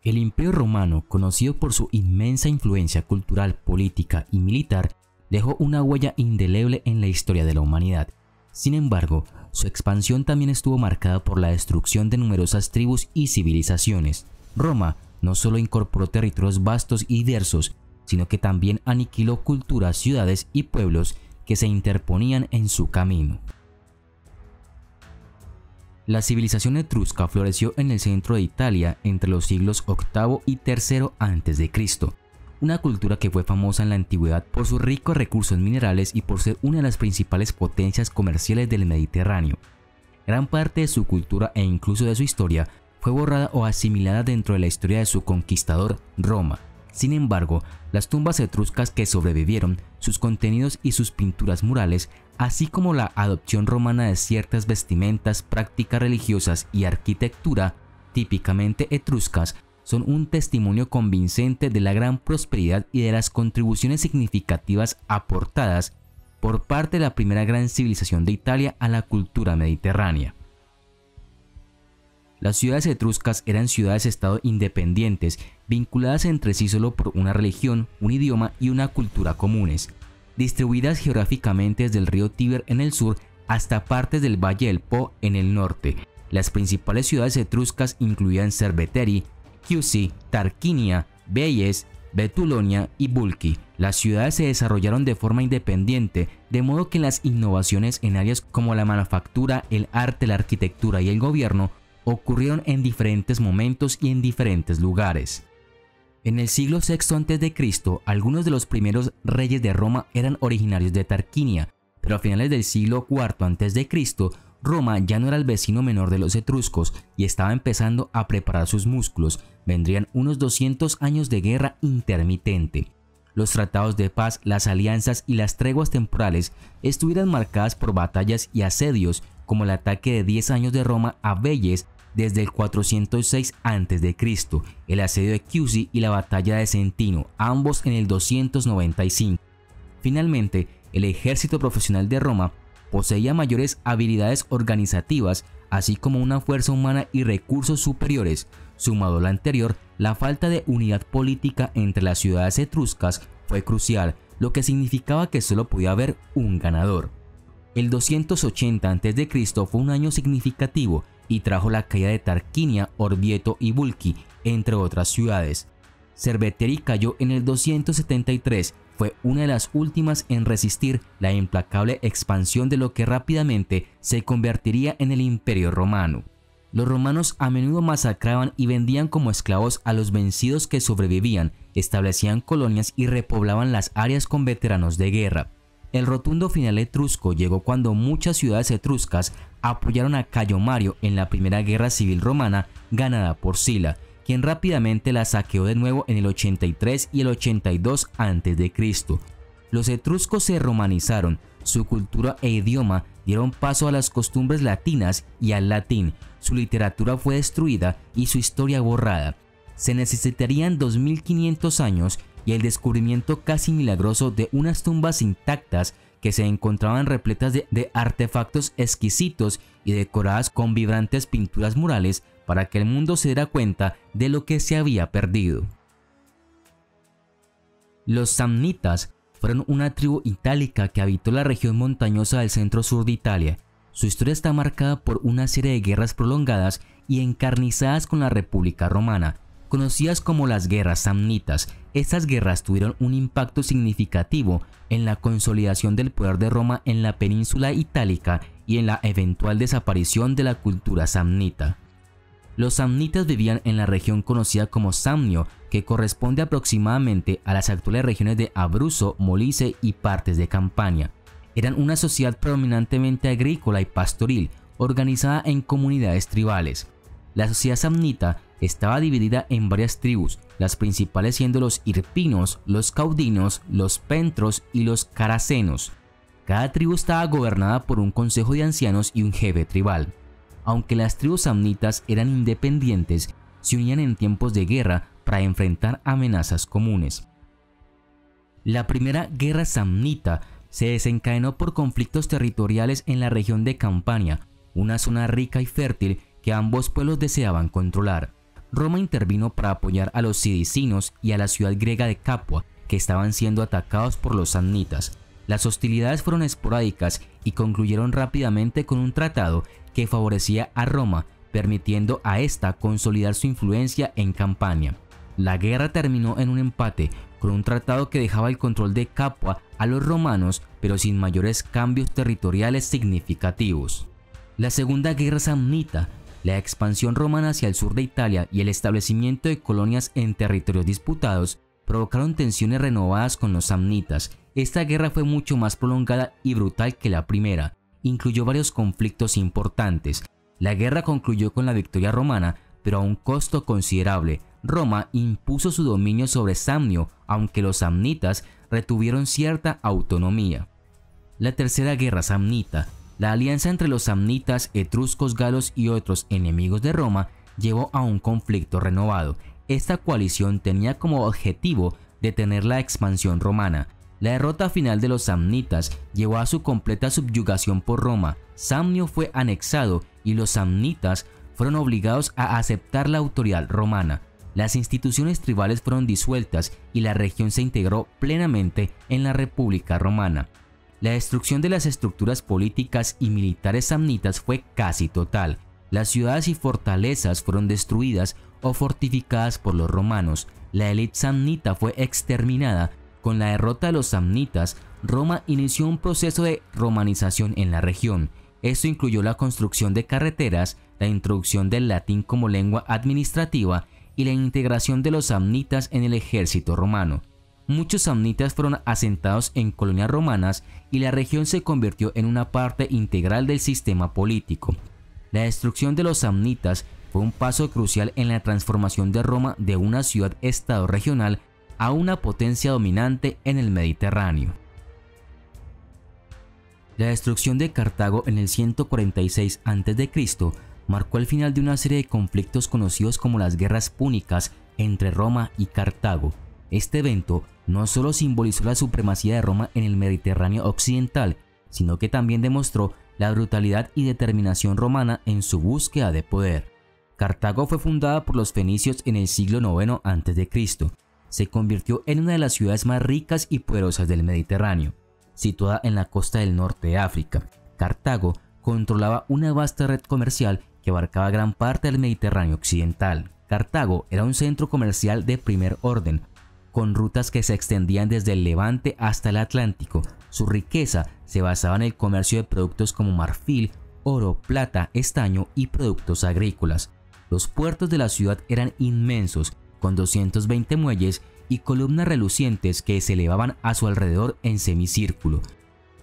El Imperio Romano, conocido por su inmensa influencia cultural, política y militar, dejó una huella indeleble en la historia de la humanidad. Sin embargo, su expansión también estuvo marcada por la destrucción de numerosas tribus y civilizaciones. Roma no solo incorporó territorios vastos y diversos, sino que también aniquiló culturas, ciudades y pueblos que se interponían en su camino. La civilización etrusca floreció en el centro de Italia entre los siglos VIII y III a.C., una cultura que fue famosa en la antigüedad por sus ricos recursos minerales y por ser una de las principales potencias comerciales del Mediterráneo. Gran parte de su cultura e incluso de su historia fue borrada o asimilada dentro de la historia de su conquistador, Roma. Sin embargo, las tumbas etruscas que sobrevivieron, sus contenidos y sus pinturas murales, así como la adopción romana de ciertas vestimentas, prácticas religiosas y arquitectura típicamente etruscas, son un testimonio convincente de la gran prosperidad y de las contribuciones significativas aportadas por parte de la primera gran civilización de Italia a la cultura mediterránea. Las ciudades etruscas eran ciudades-estado independientes, vinculadas entre sí solo por una religión, un idioma y una cultura comunes, distribuidas geográficamente desde el río Tíber en el sur hasta partes del Valle del Po en el norte. Las principales ciudades etruscas incluían Cerveteri, Chiusi, Tarquinia, Veies, Betulonia y Bulki. Las ciudades se desarrollaron de forma independiente, de modo que las innovaciones en áreas como la manufactura, el arte, la arquitectura y el gobierno ocurrieron en diferentes momentos y en diferentes lugares. En el siglo VI a.C., algunos de los primeros reyes de Roma eran originarios de Tarquinia, pero a finales del siglo IV a.C., Roma ya no era el vecino menor de los etruscos y estaba empezando a preparar sus músculos. Vendrían unos 200 años de guerra intermitente. Los tratados de paz, las alianzas y las treguas temporales estuvieran marcadas por batallas y asedios, como el ataque de 10 años de Roma a Veies desde el 406 a.C., el asedio de Chiusi y la batalla de Sentino, ambos en el 295. Finalmente, el ejército profesional de Roma poseía mayores habilidades organizativas, así como una fuerza humana y recursos superiores. Sumado a lo anterior, la falta de unidad política entre las ciudades etruscas fue crucial, lo que significaba que solo podía haber un ganador. El 280 a.C. fue un año significativo y trajo la caída de Tarquinia, Orvieto y Bulki, entre otras ciudades. Cerveteri cayó en el 273, fue una de las últimas en resistir la implacable expansión de lo que rápidamente se convertiría en el Imperio Romano. Los romanos a menudo masacraban y vendían como esclavos a los vencidos que sobrevivían, establecían colonias y repoblaban las áreas con veteranos de guerra. El rotundo final etrusco llegó cuando muchas ciudades etruscas apoyaron a Cayo Mario en la primera guerra civil romana ganada por Sila, quien rápidamente la saqueó de nuevo en el 83 y el 82 a.C. Los etruscos se romanizaron, su cultura e idioma dieron paso a las costumbres latinas y al latín, su literatura fue destruida y su historia borrada. Se necesitarían 2500 años y el descubrimiento casi milagroso de unas tumbas intactas que se encontraban repletas de artefactos exquisitos y decoradas con vibrantes pinturas murales para que el mundo se diera cuenta de lo que se había perdido. Los samnitas fueron una tribu itálica que habitó la región montañosa del centro-sur de Italia. Su historia está marcada por una serie de guerras prolongadas y encarnizadas con la República Romana, conocidas como las guerras samnitas. Estas guerras tuvieron un impacto significativo en la consolidación del poder de Roma en la península itálica y en la eventual desaparición de la cultura samnita. Los samnitas vivían en la región conocida como Samnio, que corresponde aproximadamente a las actuales regiones de Abruzzo, Molise y partes de Campania. Eran una sociedad predominantemente agrícola y pastoril, organizada en comunidades tribales. La sociedad samnita estaba dividida en varias tribus, las principales siendo los irpinos, los caudinos, los pentros y los caracenos. Cada tribu estaba gobernada por un consejo de ancianos y un jefe tribal. Aunque las tribus samnitas eran independientes, se unían en tiempos de guerra para enfrentar amenazas comunes. La primera guerra samnita se desencadenó por conflictos territoriales en la región de Campania, una zona rica y fértil que ambos pueblos deseaban controlar. Roma intervino para apoyar a los sidicinos y a la ciudad griega de Capua, que estaban siendo atacados por los samnitas. Las hostilidades fueron esporádicas y concluyeron rápidamente con un tratado que favorecía a Roma, permitiendo a esta consolidar su influencia en Campania. La guerra terminó en un empate, con un tratado que dejaba el control de Capua a los romanos, pero sin mayores cambios territoriales significativos. La Segunda Guerra Samnita, la expansión romana hacia el sur de Italia y el establecimiento de colonias en territorios disputados provocaron tensiones renovadas con los samnitas. Esta guerra fue mucho más prolongada y brutal que la primera. Incluyó varios conflictos importantes. La guerra concluyó con la victoria romana, pero a un costo considerable. Roma impuso su dominio sobre Samnio, aunque los samnitas retuvieron cierta autonomía. La Tercera Guerra Samnita, la alianza entre los samnitas, etruscos, galos y otros enemigos de Roma llevó a un conflicto renovado. Esta coalición tenía como objetivo detener la expansión romana. La derrota final de los samnitas llevó a su completa subyugación por Roma. Samnio fue anexado y los samnitas fueron obligados a aceptar la autoridad romana. Las instituciones tribales fueron disueltas y la región se integró plenamente en la República Romana. La destrucción de las estructuras políticas y militares samnitas fue casi total. Las ciudades y fortalezas fueron destruidas o fortificadas por los romanos. La élite samnita fue exterminada. Con la derrota de los samnitas, Roma inició un proceso de romanización en la región. Esto incluyó la construcción de carreteras, la introducción del latín como lengua administrativa y la integración de los samnitas en el ejército romano. Muchos samnitas fueron asentados en colonias romanas y la región se convirtió en una parte integral del sistema político. La destrucción de los samnitas fue un paso crucial en la transformación de Roma de una ciudad-estado regional a una potencia dominante en el Mediterráneo. La destrucción de Cartago en el 146 a.C. marcó el final de una serie de conflictos conocidos como las Guerras Púnicas entre Roma y Cartago. Este evento no solo simbolizó la supremacía de Roma en el Mediterráneo occidental, sino que también demostró la brutalidad y determinación romana en su búsqueda de poder. Cartago fue fundada por los fenicios en el siglo IX a.C. Se convirtió en una de las ciudades más ricas y poderosas del Mediterráneo. Situada en la costa del norte de África, Cartago controlaba una vasta red comercial que abarcaba gran parte del Mediterráneo occidental. Cartago era un centro comercial de primer orden, con rutas que se extendían desde el Levante hasta el Atlántico. Su riqueza se basaba en el comercio de productos como marfil, oro, plata, estaño y productos agrícolas. Los puertos de la ciudad eran inmensos, con 220 muelles y columnas relucientes que se elevaban a su alrededor en semicírculo.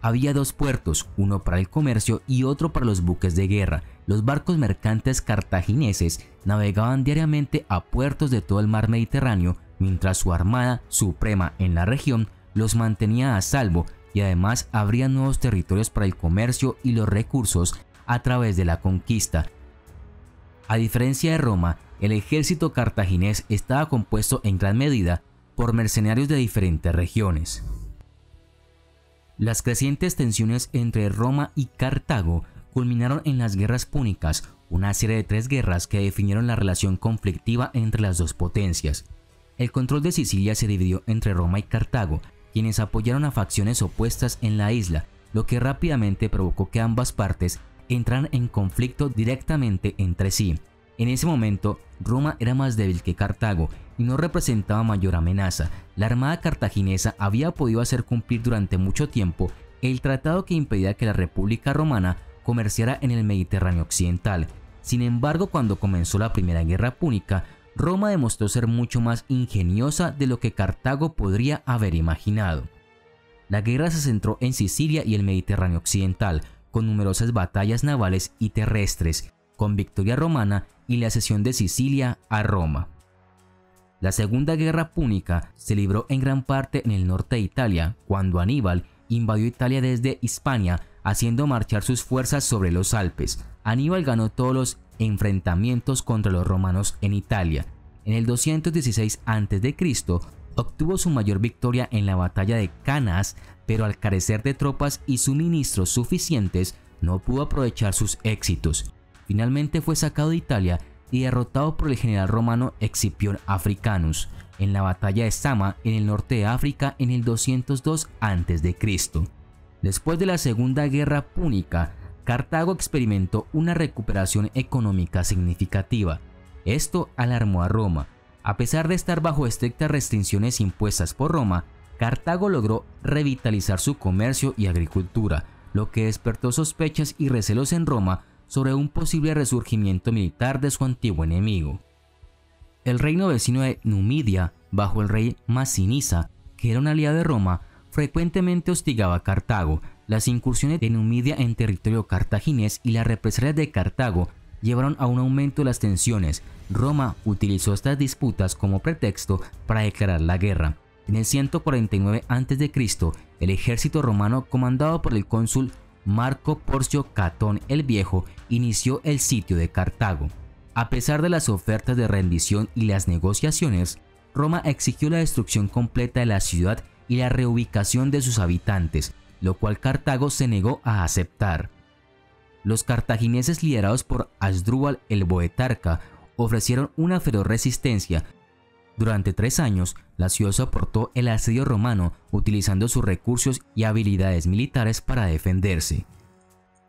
Había dos puertos, uno para el comercio y otro para los buques de guerra. Los barcos mercantes cartagineses navegaban diariamente a puertos de todo el mar Mediterráneo, mientras su armada suprema en la región los mantenía a salvo y además abría nuevos territorios para el comercio y los recursos a través de la conquista. A diferencia de Roma, el ejército cartaginés estaba compuesto en gran medida por mercenarios de diferentes regiones. Las crecientes tensiones entre Roma y Cartago culminaron en las Guerras Púnicas, una serie de 3 guerras que definieron la relación conflictiva entre las dos potencias. El control de Sicilia se dividió entre Roma y Cartago, quienes apoyaron a facciones opuestas en la isla, lo que rápidamente provocó que ambas partes entraran en conflicto directamente entre sí. En ese momento, Roma era más débil que Cartago y no representaba mayor amenaza. La armada cartaginesa había podido hacer cumplir durante mucho tiempo el tratado que impedía que la República Romana comerciara en el Mediterráneo occidental. Sin embargo, cuando comenzó la Primera Guerra Púnica, Roma demostró ser mucho más ingeniosa de lo que Cartago podría haber imaginado. La guerra se centró en Sicilia y el Mediterráneo occidental, con numerosas batallas navales y terrestres, con victoria romana y la cesión de Sicilia a Roma. La Segunda Guerra Púnica se libró en gran parte en el norte de Italia, cuando Aníbal invadió Italia desde Hispania, haciendo marchar sus fuerzas sobre los Alpes. Aníbal ganó todos los enfrentamientos contra los romanos en Italia. En el 216 a.C. obtuvo su mayor victoria en la batalla de Cannas, pero al carecer de tropas y suministros suficientes, no pudo aprovechar sus éxitos. Finalmente fue sacado de Italia y derrotado por el general romano Escipión Africanus en la batalla de Zama en el norte de África en el 202 a.C. Después de la Segunda Guerra Púnica, Cartago experimentó una recuperación económica significativa. Esto alarmó a Roma. A pesar de estar bajo estrictas restricciones impuestas por Roma, Cartago logró revitalizar su comercio y agricultura, lo que despertó sospechas y recelos en Roma sobre un posible resurgimiento militar de su antiguo enemigo. El reino vecino de Numidia, bajo el rey Masinisa, que era un aliado de Roma, frecuentemente hostigaba a Cartago. Las incursiones de Numidia en territorio cartaginés y las represalias de Cartago llevaron a un aumento de las tensiones. Roma utilizó estas disputas como pretexto para declarar la guerra. En el 149 a.C., el ejército romano comandado por el cónsul Marco Porcio Catón el Viejo inició el sitio de Cartago. A pesar de las ofertas de rendición y las negociaciones, Roma exigió la destrucción completa de la ciudad y la reubicación de sus habitantes, lo cual Cartago se negó a aceptar. Los cartagineses, liderados por Asdrúbal el Boetarca, ofrecieron una feroz resistencia. Durante 3 años, la ciudad soportó el asedio romano utilizando sus recursos y habilidades militares para defenderse.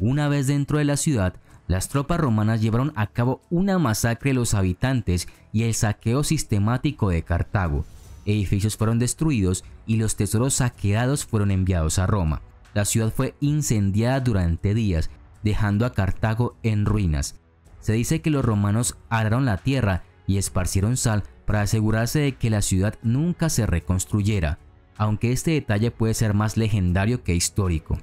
Una vez dentro de la ciudad, las tropas romanas llevaron a cabo una masacre de los habitantes y el saqueo sistemático de Cartago. Edificios fueron destruidos y los tesoros saqueados fueron enviados a Roma. La ciudad fue incendiada durante días, dejando a Cartago en ruinas. Se dice que los romanos araron la tierra y esparcieron sal para asegurarse de que la ciudad nunca se reconstruyera, aunque este detalle puede ser más legendario que histórico.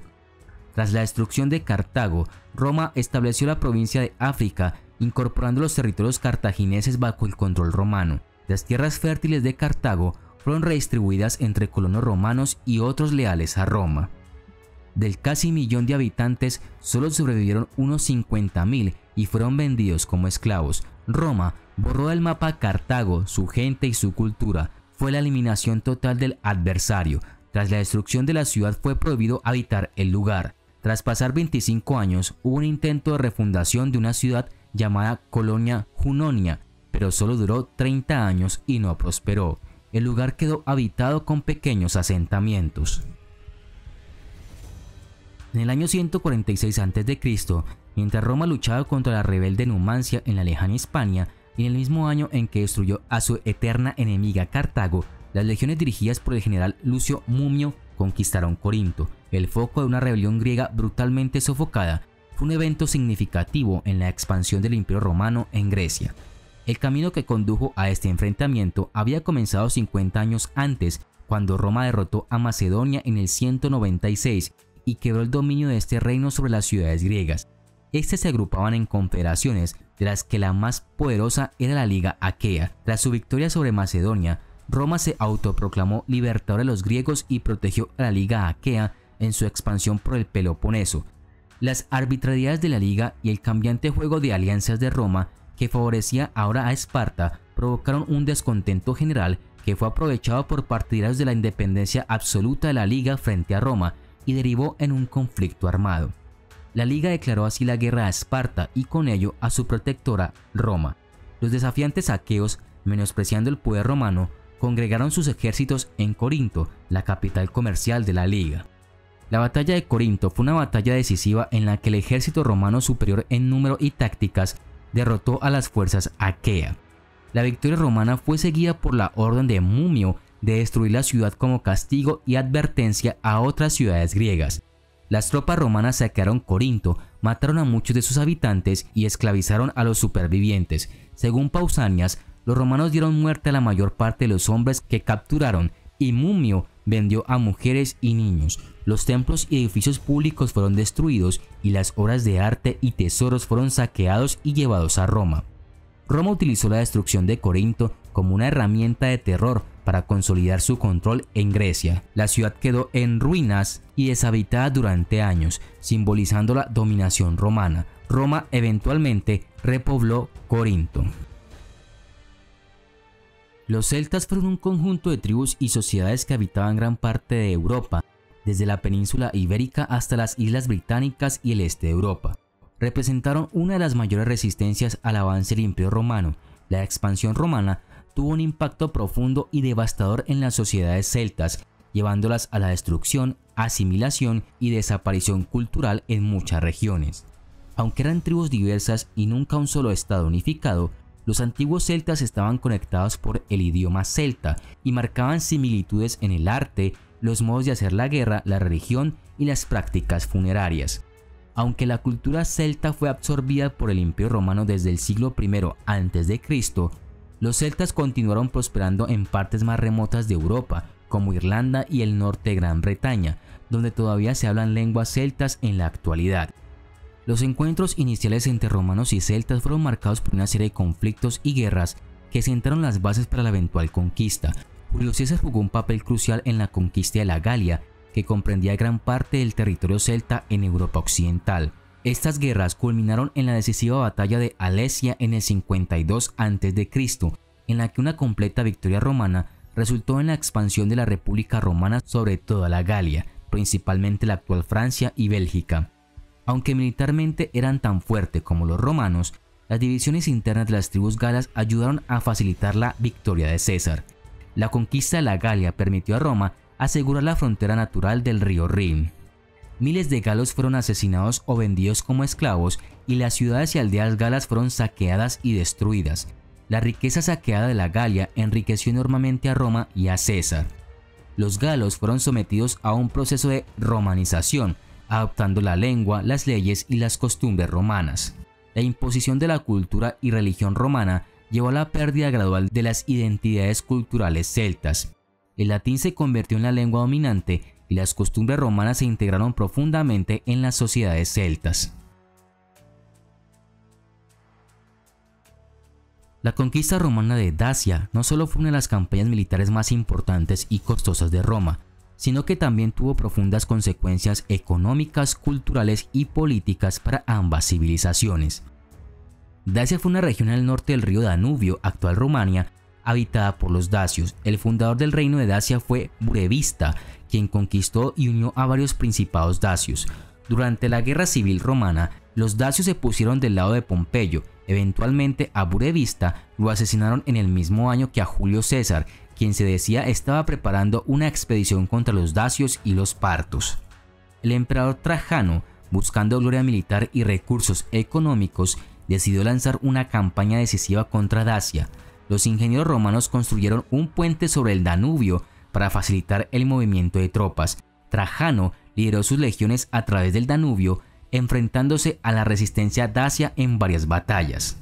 Tras la destrucción de Cartago, Roma estableció la provincia de África, incorporando los territorios cartagineses bajo el control romano. Las tierras fértiles de Cartago fueron redistribuidas entre colonos romanos y otros leales a Roma. Del casi 1.000.000 de habitantes, solo sobrevivieron unos 50.000 y fueron vendidos como esclavos. Roma borró del mapa Cartago, su gente y su cultura. Fue la eliminación total del adversario. Tras la destrucción de la ciudad fue prohibido habitar el lugar. Tras pasar 25 años, hubo un intento de refundación de una ciudad llamada Colonia Junonia, pero solo duró 30 años y no prosperó. El lugar quedó habitado con pequeños asentamientos. En el año 146 a.C., mientras Roma luchaba contra la rebelde Numancia en la lejana Hispania, y en el mismo año en que destruyó a su eterna enemiga Cartago, las legiones dirigidas por el general Lucio Mumio conquistaron Corinto. El foco de una rebelión griega brutalmente sofocada fue un evento significativo en la expansión del Imperio Romano en Grecia. El camino que condujo a este enfrentamiento había comenzado 50 años antes, cuando Roma derrotó a Macedonia en el 196 y quebró el dominio de este reino sobre las ciudades griegas. Estas se agrupaban en confederaciones, de las que la más poderosa era la Liga Aquea. Tras su victoria sobre Macedonia, Roma se autoproclamó libertador de los griegos y protegió a la Liga Aquea en su expansión por el Peloponeso. Las arbitrariedades de la Liga y el cambiante juego de alianzas de Roma, que favorecía ahora a Esparta, provocaron un descontento general que fue aprovechado por partidarios de la independencia absoluta de la Liga frente a Roma y derivó en un conflicto armado. La Liga declaró así la guerra a Esparta y con ello a su protectora, Roma. Los desafiantes aqueos, menospreciando el poder romano, congregaron sus ejércitos en Corinto, la capital comercial de la Liga. La batalla de Corinto fue una batalla decisiva en la que el ejército romano, superior en número y tácticas, derrotó a las fuerzas aquea. La victoria romana fue seguida por la orden de Mumio de destruir la ciudad como castigo y advertencia a otras ciudades griegas. Las tropas romanas saquearon Corinto, mataron a muchos de sus habitantes y esclavizaron a los supervivientes. Según Pausanias, los romanos dieron muerte a la mayor parte de los hombres que capturaron y Mumio vendió a mujeres y niños. Los templos y edificios públicos fueron destruidos y las obras de arte y tesoros fueron saqueados y llevados a Roma. Roma utilizó la destrucción de Corinto como una herramienta de terror para consolidar su control en Grecia. La ciudad quedó en ruinas y deshabitada durante años, simbolizando la dominación romana. Roma eventualmente repobló Corinto. Los celtas fueron un conjunto de tribus y sociedades que habitaban gran parte de Europa, desde la península ibérica hasta las islas británicas y el este de Europa. representaron una de las mayores resistencias al avance del Imperio Romano. La expansión romana tuvo un impacto profundo y devastador en las sociedades celtas, llevándolas a la destrucción, asimilación y desaparición cultural en muchas regiones. Aunque eran tribus diversas y nunca un solo estado unificado, los antiguos celtas estaban conectados por el idioma celta y marcaban similitudes en el arte, los modos de hacer la guerra, la religión y las prácticas funerarias. Aunque la cultura celta fue absorbida por el Imperio Romano desde el siglo I a.C., los celtas continuaron prosperando en partes más remotas de Europa, como Irlanda y el norte de Gran Bretaña, donde todavía se hablan lenguas celtas en la actualidad. Los encuentros iniciales entre romanos y celtas fueron marcados por una serie de conflictos y guerras que sentaron las bases para la eventual conquista. Julio César jugó un papel crucial en la conquista de la Galia, que comprendía gran parte del territorio celta en Europa occidental. Estas guerras culminaron en la decisiva batalla de Alesia en el 52 a.C., en la que una completa victoria romana resultó en la expansión de la República Romana sobre toda la Galia, principalmente la actual Francia y Bélgica. Aunque militarmente eran tan fuertes como los romanos, las divisiones internas de las tribus galas ayudaron a facilitar la victoria de César. La conquista de la Galia permitió a Roma asegurar la frontera natural del río Rin. Miles de galos fueron asesinados o vendidos como esclavos y las ciudades y aldeas galas fueron saqueadas y destruidas. La riqueza saqueada de la Galia enriqueció enormemente a Roma y a César. Los galos fueron sometidos a un proceso de romanización, adoptando la lengua, las leyes y las costumbres romanas. La imposición de la cultura y religión romana llevó a la pérdida gradual de las identidades culturales celtas. El latín se convirtió en la lengua dominante y las costumbres romanas se integraron profundamente en las sociedades celtas. La conquista romana de Dacia no solo fue una de las campañas militares más importantes y costosas de Roma, sino que también tuvo profundas consecuencias económicas, culturales y políticas para ambas civilizaciones. Dacia fue una región al norte del río Danubio, actual Rumania, habitada por los dacios. El fundador del reino de Dacia fue Burevista, quien conquistó y unió a varios principados dacios. Durante la guerra civil romana, los dacios se pusieron del lado de Pompeyo. Eventualmente a Burevista lo asesinaron en el mismo año que a Julio César, quien se decía estaba preparando una expedición contra los dacios y los partos. El emperador Trajano, buscando gloria militar y recursos económicos, decidió lanzar una campaña decisiva contra Dacia. Los ingenieros romanos construyeron un puente sobre el Danubio para facilitar el movimiento de tropas. Trajano lideró sus legiones a través del Danubio, enfrentándose a la resistencia dacia en varias batallas.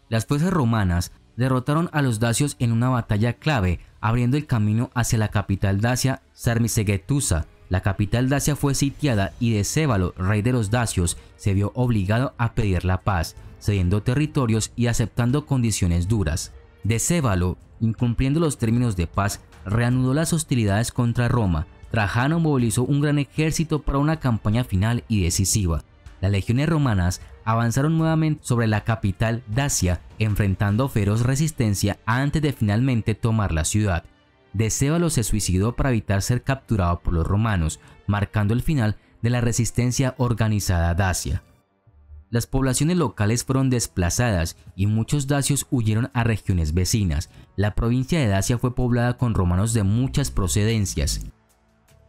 Las fuerzas romanas derrotaron a los dacios en una batalla clave, abriendo el camino hacia la capital dacia, Sarmizegetusa. La capital dacia fue sitiada y Decébalo, rey de los dacios, se vio obligado a pedir la paz, cediendo territorios y aceptando condiciones duras. Decébalo, incumpliendo los términos de paz, reanudó las hostilidades contra Roma. Trajano movilizó un gran ejército para una campaña final y decisiva. Las legiones romanas avanzaron nuevamente sobre la capital Dacia, enfrentando feroz resistencia antes de finalmente tomar la ciudad. Decébalo se suicidó para evitar ser capturado por los romanos, marcando el final de la resistencia organizada dacia. Las poblaciones locales fueron desplazadas y muchos dacios huyeron a regiones vecinas. La provincia de Dacia fue poblada con romanos de muchas procedencias.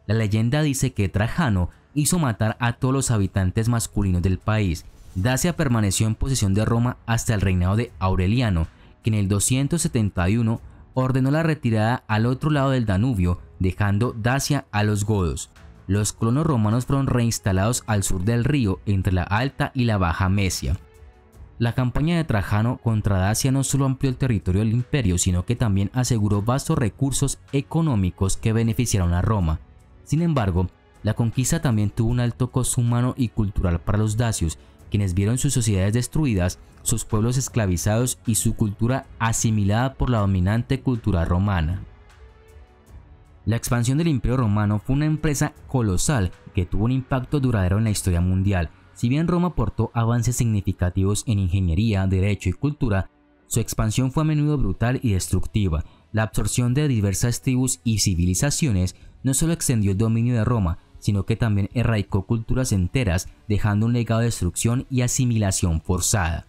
La leyenda dice que Trajano hizo matar a todos los habitantes masculinos del país. Dacia permaneció en posesión de Roma hasta el reinado de Aureliano, que en el 271 ordenó la retirada al otro lado del Danubio, dejando Dacia a los godos. Los colonos romanos fueron reinstalados al sur del río, entre la Alta y la Baja Mesia. La campaña de Trajano contra Dacia no solo amplió el territorio del imperio, sino que también aseguró vastos recursos económicos que beneficiaron a Roma. Sin embargo, la conquista también tuvo un alto costo humano y cultural para los dacios, quienes vieron sus sociedades destruidas, sus pueblos esclavizados y su cultura asimilada por la dominante cultura romana. La expansión del Imperio Romano fue una empresa colosal que tuvo un impacto duradero en la historia mundial. Si bien Roma aportó avances significativos en ingeniería, derecho y cultura, su expansión fue a menudo brutal y destructiva. La absorción de diversas tribus y civilizaciones no solo extendió el dominio de Roma, sino que también erradicó culturas enteras, dejando un legado de destrucción y asimilación forzada.